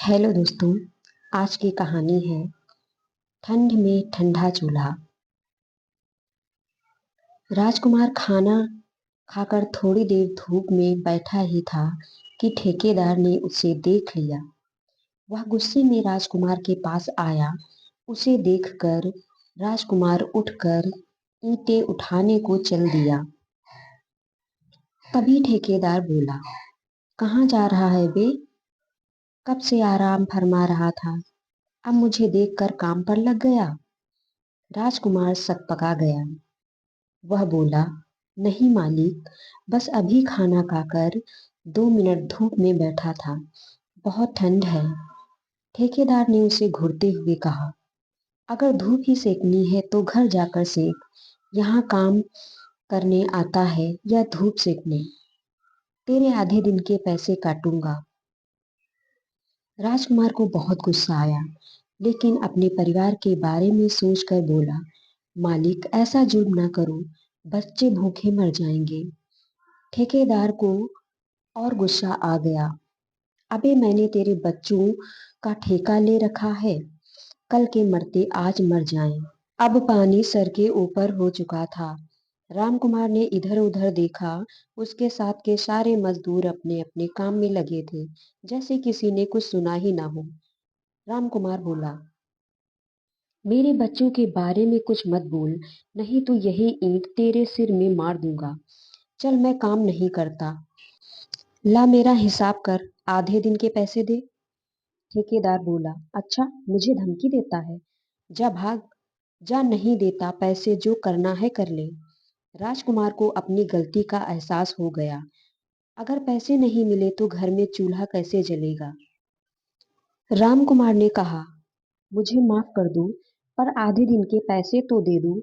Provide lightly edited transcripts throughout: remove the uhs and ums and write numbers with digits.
Hello दोस्तों। आज की कहानी है ठंड में ठंडा चूल्हा। राजकुमार खाना खाकर थोड़ी देर धूप में बैठा ही था कि ठेकेदार ने उसे देख लिया। वह गुस्से में राजकुमार के पास आया। उसे देखकर राजकुमार उठकर ईंटें उठाने को चल दिया। तभी ठेकेदार बोला, कहाँ जा रहा है बे? कब से आराम फरमा रहा था, अब मुझे देखकर काम पर लग गया। राजकुमार सकपका गया। वह बोला, नहीं मालिक, बस अभी खाना खाकर 2 मिनट धूप में बैठा था, बहुत ठंड है। ठेकेदार ने उसे घूरते हुए कहा, अगर धूप ही सेकनी है तो घर जाकर सेक, यहाँ काम करने आता है या धूप सेकने? तेरे आधे दिन के पैसे काटूंगा। राजकुमार को बहुत गुस्सा आया, लेकिन अपने परिवार के बारे में सोचकर बोला, मालिक ऐसा जुल्म ना करो, बच्चे भूखे मर जाएंगे। ठेकेदार को और गुस्सा आ गया। अबे मैंने तेरे बच्चों का ठेका ले रखा है, कल के मरते आज मर जाएं। अब पानी सर के ऊपर हो चुका था। रामकुमार ने इधर उधर देखा। उसके साथ के सारे मजदूर अपने अपने काम में लगे थे, जैसे किसी ने कुछ सुना ही ना हो। रामकुमार बोला, मेरे बच्चों के बारे में कुछ मत बोल, नहीं तो यही ईंट तेरे सिर में मार दूंगा। चल मैं काम नहीं करता, ला मेरा हिसाब कर, आधे दिन के पैसे दे। ठेकेदार बोला, अच्छा मुझे धमकी देता है, जा भाग, जा, नहीं देता पैसे, जो करना है कर ले। राजकुमार को अपनी गलती का एहसास हो गया। अगर पैसे नहीं मिले तो घर में चूल्हा कैसे जलेगा? रामकुमार ने कहा, मुझे माफ कर दो, पर आधे दिन के पैसे तो दे दो।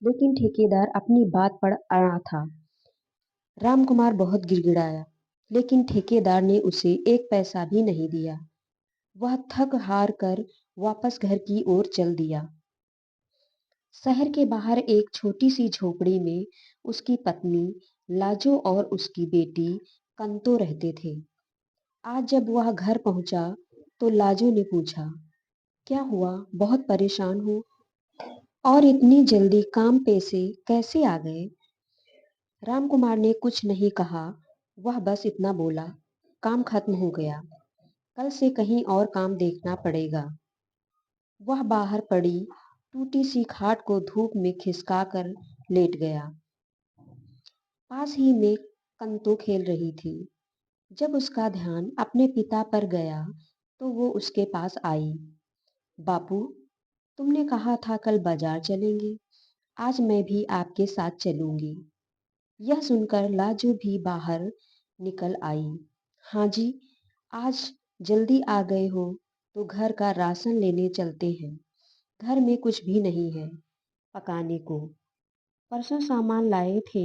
लेकिन ठेकेदार अपनी बात पर अड़ा था। रामकुमार बहुत गिड़गिड़ाया, लेकिन ठेकेदार ने उसे एक पैसा भी नहीं दिया। वह थक हार कर वापस घर की ओर चल दिया। शहर के बाहर एक छोटी सी झोपड़ी में उसकी पत्नी लाजो और उसकी बेटी कंतो रहते थे। आज जब वह घर पहुंचा तो लाजो ने पूछा, क्या हुआ, बहुत परेशान हो और इतनी जल्दी काम पे से कैसे आ गए? रामकुमार ने कुछ नहीं कहा। वह बस इतना बोला, काम खत्म हो गया, कल से कहीं और काम देखना पड़ेगा। वह बाहर पड़ी टूटी सी खाट को धूप में खिसका कर लेट गया। पास ही में कंतो खेल रही थी। जब उसका ध्यान अपने पिता पर गया तो वो उसके पास आई। बापू, तुमने कहा था कल बाजार चलेंगे, आज मैं भी आपके साथ चलूंगी। यह सुनकर लाजो भी बाहर निकल आई। हाँ जी, आज जल्दी आ गए हो तो घर का राशन लेने चलते हैं। घर में कुछ भी नहीं है पकाने को। परसों सामान लाए थे,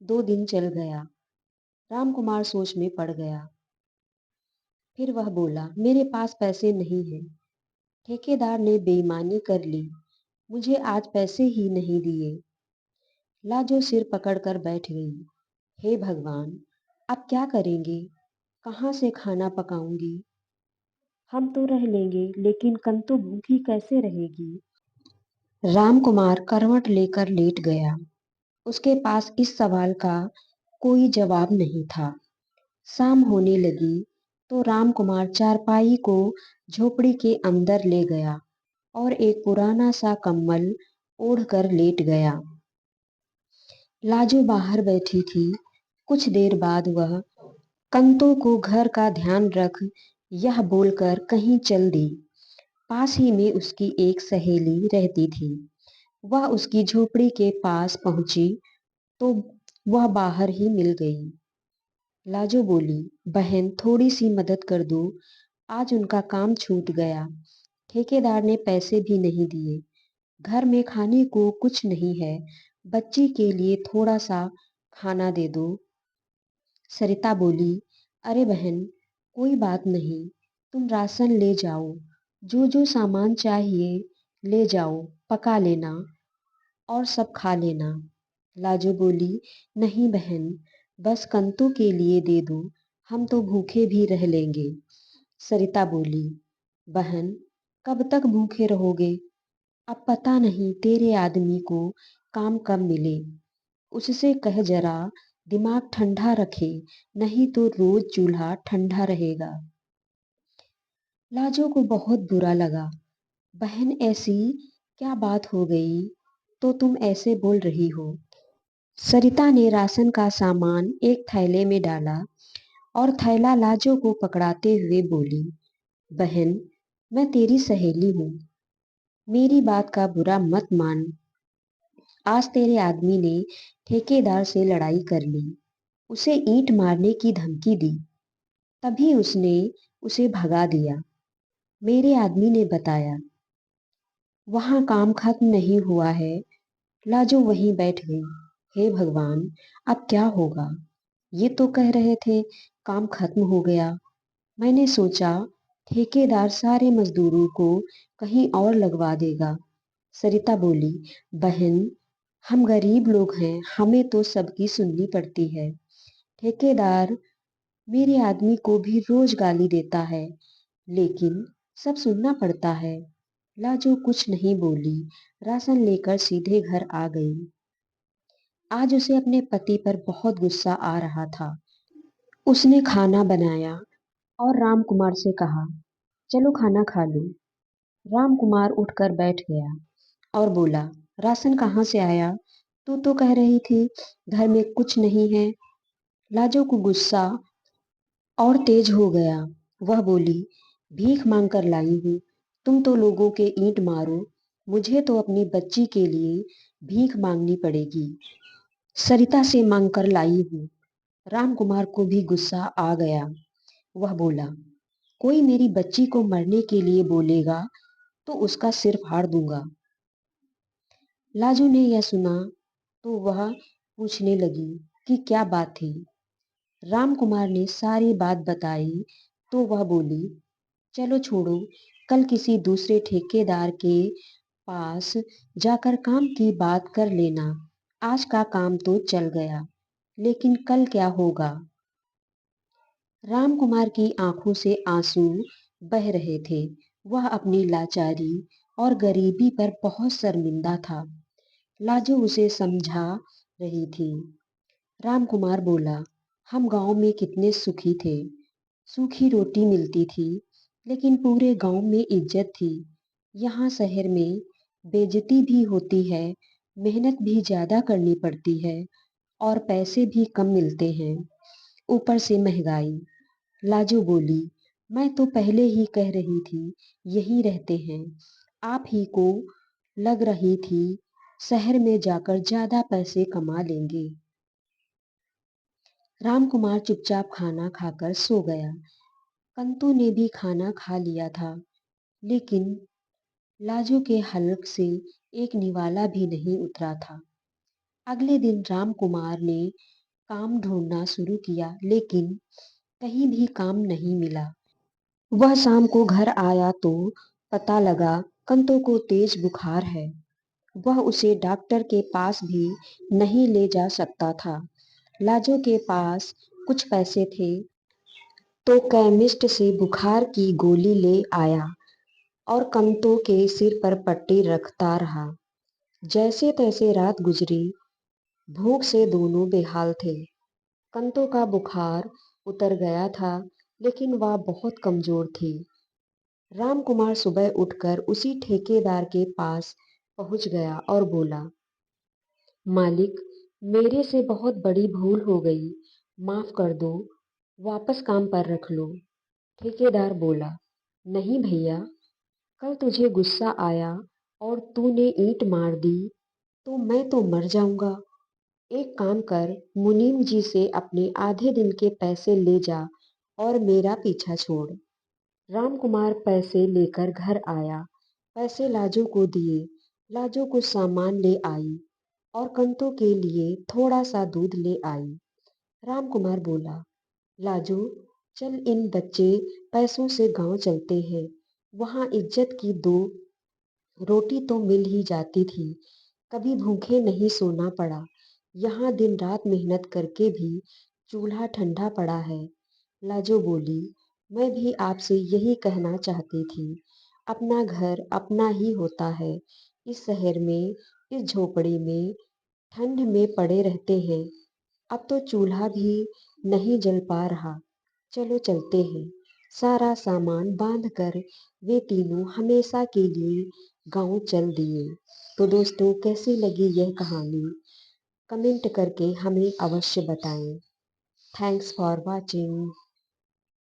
2 दिन चल गया। रामकुमार सोच में पड़ गया। फिर वह बोला, मेरे पास पैसे नहीं हैं। ठेकेदार ने बेईमानी कर ली, मुझे आज पैसे ही नहीं दिए। लाजो सिर पकड़कर बैठ गई। हे भगवान, अब क्या करेंगे, कहाँ से खाना पकाऊंगी? हम तो रह लेंगे, लेकिन कंतु भूखी कैसे रहेगी? रामकुमार करवट लेकर लेट गया। उसके पास इस सवाल का कोई जवाब नहीं था। शाम होने लगी तो रामकुमार चारपाई को झोपड़ी के अंदर ले गया और एक पुराना सा कंबल ओढ़कर लेट गया। लाजो बाहर बैठी थी। कुछ देर बाद वह कंतों को घर का ध्यान रख, यह बोलकर कहीं चल दी। पास ही में उसकी एक सहेली रहती थी। वह उसकी झोपड़ी के पास पहुंची तो वह बाहर ही मिल गई। लाजो बोली, बहन थोड़ी सी मदद कर दो, आज उनका काम छूट गया। ठेकेदार ने पैसे भी नहीं दिए। घर में खाने को कुछ नहीं है, बच्ची के लिए थोड़ा सा खाना दे दो। सरिता बोली, अरे बहन, कोई बात नहीं, तुम राशन ले जाओ, जो जो सामान चाहिए ले जाओ, पका लेना और सब खा लेना। लाजो बोली, नहीं बहन, बस कंतु के लिए दे दो, हम तो भूखे भी रह लेंगे। सरिता बोली, बहन, कब तक भूखे रहोगे? अब पता नहीं तेरे आदमी को काम कब मिले। उससे कह जरा दिमाग ठंडा रखे, नहीं तो रोज चूल्हा ठंडा रहेगा। लाजो को बहुत बुरा लगा। बहन, ऐसी क्या बात हो गई तो तुम ऐसे बोल रही हो? सरिता ने राशन का सामान एक थैले में डाला और थैला लाजो को पकड़ाते हुए बोली, बहन, मैं तेरी सहेली हूँ, मेरी बात का बुरा मत मान। आज तेरे आदमी ने ठेकेदार से लड़ाई कर ली, उसे ईंट मारने की धमकी दी, तभी उसने उसे भगा दिया। मेरे आदमी ने बताया। वहां काम खत्म नहीं हुआ है। लाजो वहीं बैठ गई। हे भगवान, अब क्या होगा? ये तो कह रहे थे काम खत्म हो गया। मैंने सोचा ठेकेदार सारे मजदूरों को कहीं और लगवा देगा। सरिता बोली, बहन, हम गरीब लोग हैं, हमें तो सबकी सुननी पड़ती है। ठेकेदार मेरे आदमी को भी रोज गाली देता है, लेकिन सब सुनना पड़ता है। लाजो कुछ नहीं बोली, राशन लेकर सीधे घर आ गई। आज उसे अपने पति पर बहुत गुस्सा आ रहा था। उसने खाना बनाया और राम कुमार से कहा, चलो खाना खा लो। राम कुमार उठकर बैठ गया और बोला, राशन कहाँ से आया? तू तो कह रही थी घर में कुछ नहीं है। लाजो को गुस्सा और तेज हो गया। वह बोली, भीख मांग कर लाई हूँ, तुम तो लोगों के ईंट मारो, मुझे तो अपनी बच्ची के लिए भीख मांगनी पड़ेगी। सरिता से मांग कर लाई हूँ। राम कुमार को भी गुस्सा आ गया। वह बोला, कोई मेरी बच्ची को मरने के लिए बोलेगा तो उसका सिर फाड़ दूंगा। लाजू ने यह सुना तो वह पूछने लगी कि क्या बात थी। राम कुमार ने सारी बात बताई तो वह बोली, चलो छोड़ो, कल किसी दूसरे ठेकेदार के पास जाकर काम की बात कर लेना। आज का काम तो चल गया, लेकिन कल क्या होगा? राम कुमार की आंखों से आंसू बह रहे थे। वह अपनी लाचारी और गरीबी पर बहुत शर्मिंदा था। लाजो उसे समझा रही थी। राम कुमार बोला, हम गांव में कितने सुखी थे, सूखी रोटी मिलती थी, लेकिन पूरे गांव में इज्जत थी। यहाँ शहर में बेइज्जती भी होती है, मेहनत भी ज्यादा करनी पड़ती है और पैसे भी कम मिलते हैं, ऊपर से महंगाई। लाजो बोली, मैं तो पहले ही कह रही थी यहीं रहते हैं, आप ही को लग रही थी शहर में जाकर ज्यादा पैसे कमा लेंगे। रामकुमार चुपचाप खाना खाकर सो गया। कंतु ने भी खाना खा लिया था, लेकिन लाजो के हलक से एक निवाला भी नहीं उतरा था। अगले दिन रामकुमार ने काम ढूंढना शुरू किया, लेकिन कहीं भी काम नहीं मिला। वह शाम को घर आया तो पता लगा कंतो को तेज बुखार है। वह उसे डॉक्टर के पास भी नहीं ले जा सकता था। लाजो के पास कुछ पैसे थे तो केमिस्ट से बुखार की गोली ले आया और कंतो के सिर पर पट्टी रखता रहा। जैसे तैसे रात गुजरी। भूख से दोनों बेहाल थे। कंतो का बुखार उतर गया था, लेकिन वह बहुत कमजोर थी। रामकुमार सुबह उठकर उसी ठेकेदार के पास पहुंच गया और बोला, मालिक, मेरे से बहुत बड़ी भूल हो गई, माफ कर दो, वापस काम पर रख लो। ठेकेदार बोला, नहीं भैया, कल तुझे गुस्सा आया और तूने ईंट मार दी तो मैं तो मर जाऊंगा। एक काम कर, मुनीम जी से अपने आधे दिन के पैसे ले जा और मेरा पीछा छोड़। रामकुमार पैसे लेकर घर आया। पैसे लाजो को दिए। लाजो कुछ सामान ले आई और कंतो के लिए थोड़ा सा दूध ले आई। रामकुमार बोला, लाजो, चल इन बच्चे पैसों से गांव चलते हैं। वहां इज्जत की दो रोटी तो मिल ही जाती थी, कभी भूखे नहीं सोना पड़ा। यहाँ दिन रात मेहनत करके भी चूल्हा ठंडा पड़ा है। लाजो बोली, मैं भी आपसे यही कहना चाहती थी। अपना घर अपना ही होता है। इस शहर में, इस झोपड़ी में, ठंड में पड़े रहते हैं। अब तो चूल्हा भी नहीं जल पा रहा। चलो चलते हैं। सारा सामान बांध कर वे तीनों हमेशा के लिए गांव चल दिए। तो दोस्तों, कैसी लगी यह कहानी? कमेंट करके हमें अवश्य बताएं। Thanks for watching.